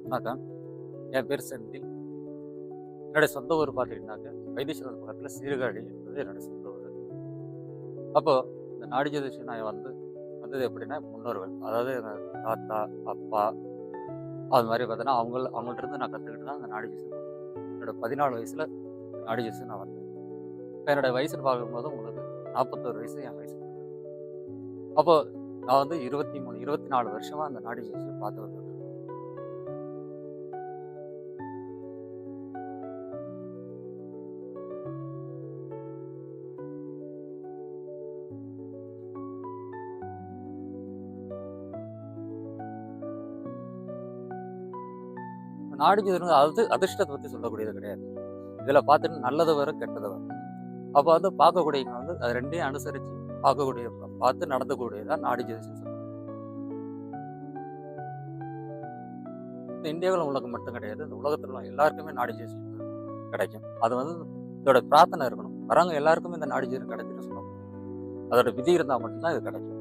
வணக்கம். என் பேர் செந்தில். என்னுடைய சொந்த ஊர் பார்த்துக்கிட்டீங்கன்னாக்க, வைத்தீஸ்வரன் பக்கத்தில சீர்காழி என்பது என்னுடைய சொந்த ஊரு. அப்போ இந்த நாடி ஜோதிஷம் நான் வந்தது எப்படின்னா, முன்னோர்கள். அதாவது எங்க தாத்தா, அப்பா அது மாரி பார்த்தீங்கன்னா, அவங்கள்ட்டருந்து நான் கத்துக்கிட்டு தான் அந்த நாடி ஜோசியம் என்னோட 14 வயசுல நாடி ஜோசியம் நான் வந்தேன். இப்ப என்னோட வயசுன்னு பார்க்கும்போது உங்களுக்கு 41 வயசு என் வயசு. அப்போ நான் வந்து 23, 24 வருஷமா அந்த நாடி ஜோசியம் பார்த்து வந்துட்டுருக்கேன். நாடி ஜோதிடம் அது அதிர்ஷ்டத்த பத்தி சொல்லக்கூடியது கிடையாது. இதில பார்த்துட்டு நல்லது வரும், கெட்டது வரும். அப்போ வந்து பார்க்கக்கூடியவங்க வந்து அது 2யும் அனுசரிச்சு பார்க்கக்கூடிய பார்த்து நடத்தக்கூடியதான் நாடி ஜோதிஷம் சொல்லுவாங்க. இந்த இந்தியாவுல உள்ளவங்க மட்டும் கிடையாது. இந்த உலகத்துல உள்ள எல்லாருக்குமே நாடி ஜோதிஷம் கிடைக்கும். அது வந்து இதோட பிரார்த்தனை இருக்கணும். வரவங்க எல்லாருக்குமே இந்த நாடி ஜோதிடம் கிடைக்கும்னு சொல்ல முடியாது. அதோட விதி இருந்தா மட்டும் தான் இது கிடைக்கும்.